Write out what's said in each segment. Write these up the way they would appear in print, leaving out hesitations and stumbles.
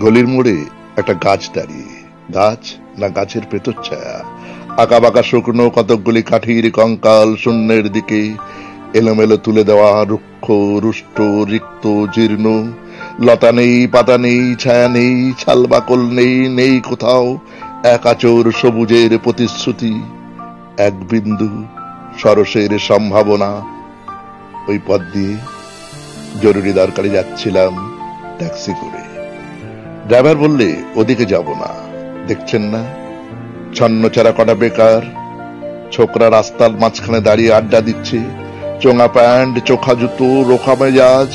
গলির মোড়ে একটা গাছ দাঁড়িয়ে, গাছ না গাছের ভেতর ছায়া, আঁকা বাঁকা শুকনো কতকগুলি কাঠির কঙ্কাল শূন্যের দিকে এলোমেলো তুলে দেওয়া, রুক্ষ রুষ্ট রিক্ত জীর্ণ, লতা নেই, পাতা নেই, ছায়া নেই, ছালবাকল নেই, নেই কোথাও এক আচর সবুজের প্রতিশ্রুতি, এক বিন্দু সরসের সম্ভাবনা। ওই পথ দিয়ে জরুরি দরকারে যাচ্ছিলাম ট্যাক্সি করে। ড্রাইভার বললে ওদিকে যাব না, দেখছেন না ছন্নছাড়া কটা বেকার ছোকরা রাস্তার মাঝখানে দাঁড়িয়ে আড্ডা দিচ্ছে, চোঙা প্যান্ট, চোখা জুতো, রোখা মেজাজ,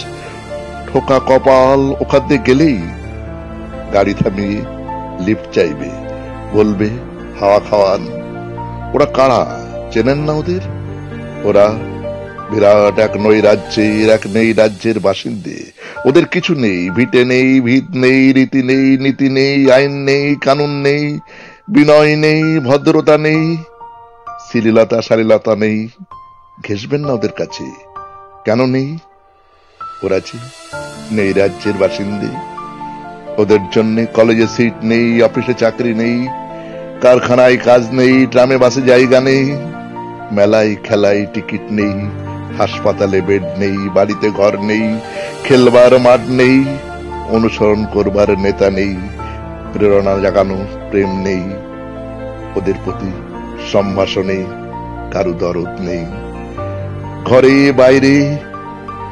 ঠোকা কপাল। ওখান দিয়ে গেলেই গাড়ি থামিয়ে লিফট চাইবে, বলবে হাওয়া খাওয়ান। ওরা কারা চেনেন না ওদের? ওরা বিরাট এক নই রাজ্যের, এক নেই রাজ্যের বাসিন্দে। ওদের কিছু নেই, ভিটে নেই, ভিত নেই, রীতি নেই, নীতি নেই, আইন নেই, কানুন নেই, বিনয় নেই, ভদ্রতা নেই, শ্লীলতা শালীলতা নেই। ঘেসবেন না ওদের কাছে। কেন নেই? ওরা যে নেই রাজ্যের বাসিন্দে। ওদের জন্য কলেজে সিট নেই, অফিসে চাকরি নেই, কারখানায় কাজ নেই, ট্রামে বাসে জায়গা নেই, মেলায় খেলায় টিকিট নেই, হাসপাতালে বেড নেই, বাড়িতে ঘর নেই, খেলবার মাঠ নেই, অনুসরণ করবার নেতা নেই, প্রেরণা জাগানো প্রেম নেই, ওদের প্রতি সম্ভাষণে কারু দরদ নেই। ঘরে বাইরে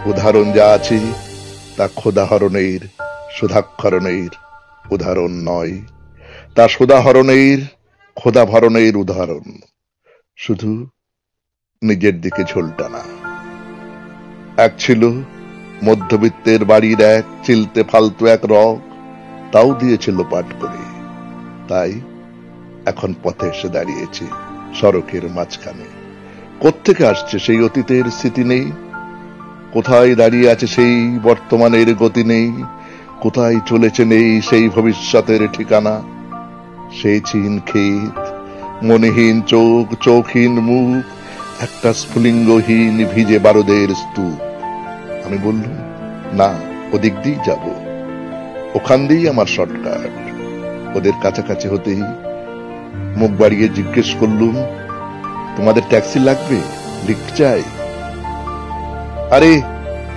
উদাহরণ যা আছে তা ক্ষুধাহরণের সুধাক্ষরণের উদাহরণ নয়, তা সুধাহরণের ক্ষুধাভরণের উদাহরণ। শুধু নিজের দিকে ঝোলটানা। এক ছিল মধ্যবিত্তের বাড়ির এক চিলতে ফালতু এক রগ, তাও দিয়েছিল পাঠ করে। তাই এখন পথে এসে দাঁড়িয়েছে সড়কের মাঝখানে। কোত্থেকে আসছে সেই অতীতের স্মৃতি নেই, কোথায় দাঁড়িয়ে আছে সেই বর্তমানের গতি নেই, কোথায় চলেছে নেই সেই ভবিষ্যতের ঠিকানা। সেই চিন ক্ষেত, মনেহীন চোখ, চোখহীন মুখ, একটা স্ফুলিঙ্গহীন ভিজে বারুদের স্তূপ। আমি বললুম না, ওদিক দিয়েই যাব, ওখান দিয়েই আমার শর্টকাট। ওদের কাছাকাছি হতেই মুখ বাড়িয়ে জিজ্ঞেস করলুম, তোমাদের ট্যাক্সি লাগবে? লিফট চাই? আরে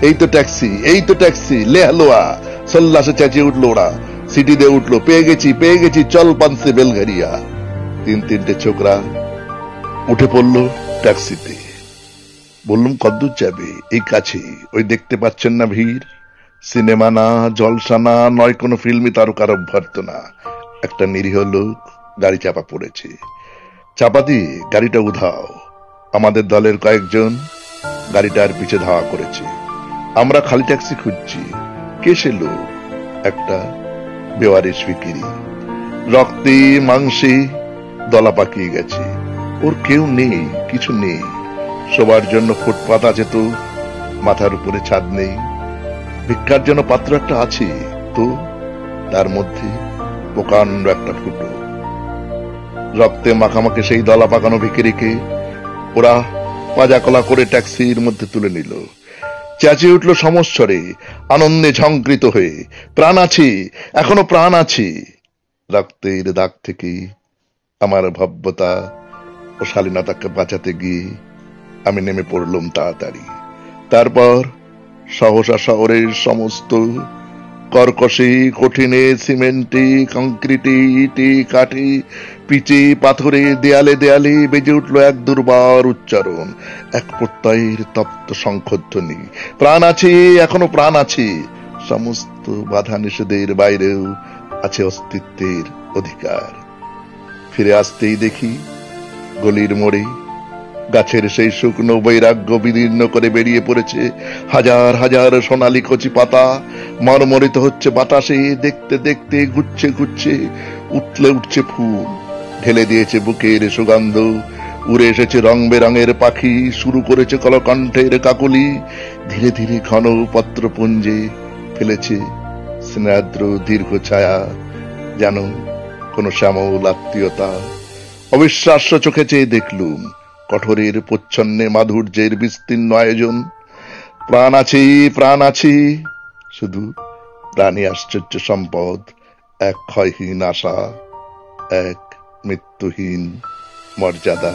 এই তো ট্যাক্সি, এই তো ট্যাক্সি, লে হালুয়া। সল্লাসে চেঁচিয়ে উঠলো ওরা, সিটি দিয়ে উঠলো, পেয়ে গেছি পেয়ে গেছি, চল পানসে বেলঘরিয়া। তিনটে ছোকরা উঠে পড়লো ট্যাক্সিতে। বললুম কদ্দূর যাবে? এই কাছে, ওই দেখতে পাচ্ছেন না ভিড়? সিনেমা না, জলসা না, নয় কোনো ফিল্মি তারকার অভ্যর্থনা। একটা নিরীহ লোক গাড়ি চাপা পড়েছে, চাপা দিয়ে গাড়িটা উধাও। আমাদের দলের কয়েকজন গাড়িটার পিছে ধাওয়া করেছে। আমরা খালি ট্যাক্সি খুঁজছি। কে সে লোক? একটা বেওয়ারিশ ভিখিরি, রক্তে মাংসে দলা পাকিয়ে গেছে। ওর কেউ নেই, কিছু নেই, সবার জন্য ফুটপাত আছে তো, মাথার উপরে ছাদ নেই। ভিক্ষার জন্য পাত্র একটা আছে তো, তার মধ্যে প্রকাণ্ড একটা ফুটো। রক্তে মাখামাখি সেই দলা পাকানো ভিখিরিকে ওরা পাজাকলা করে ট্যাক্সির মধ্যে তুলে নিল। চেঁচিয়ে উঠল সমস্বরে, আনন্দে ঝংকৃত হয়ে, প্রাণ আছে, এখনো প্রাণ আছে। রক্তের দাগ থেকে আমার ভব্যতা ও শালীনতাকে বাঁচাতে গিয়ে আমি নেমে পড়লুম তাড়াতাড়ি। তারপর সহসা শহরের সমস্ত কর্কশে, কঠিনে, সিমেন্টে, কংক্রিটে, ইটে, কাঠে, পিচে, পাথরে, দেয়ালে দেয়ালে বেজে উঠল এক দুর্বার উচ্চারণ, এক প্রত্যয়ের তপ্ত শঙ্খধ্বনি। প্রাণ আছে, এখনো প্রাণ আছে। সমস্ত বাধা নিষেধের বাইরেও আছে অস্তিত্বের অধিকার। ফিরে আসতেই দেখি গলির মোড়ে গাছের সেই শুকনো বৈরাগ্য বিদীর্ণ করে বেরিয়ে পড়েছে হাজার হাজার সোনালী কচি পাতা। মরমরিত হচ্ছে বাতাসে, দেখতে দেখতে ঘুরছে ঘুরছে, উঠলে উঠছে ফুল, ঢেলে দিয়েছে বুকের সুগন্ধ। উড়ে এসেছে রং বেরঙের পাখি, শুরু করেছে কলকণ্ঠের কাকলি। ধীরে ধীরে ঘন পত্রপুঞ্জে ফেলেছে স্নেহাদ্র দীর্ঘ ছায়া, যেন কোন শ্যামল আত্মীয়তা। অবিশ্বাস্য চোখে চেয়ে দেখলুম কঠোরের প্রচ্ছন্নে মাধুর্যের বিস্তীর্ণ আয়োজন। প্রাণ আছি, শুধু প্রাণী আশ্চর্য সম্পদ, এক ক্ষয়হীন আশা, এক মৃত্যুহীন মর্যাদা।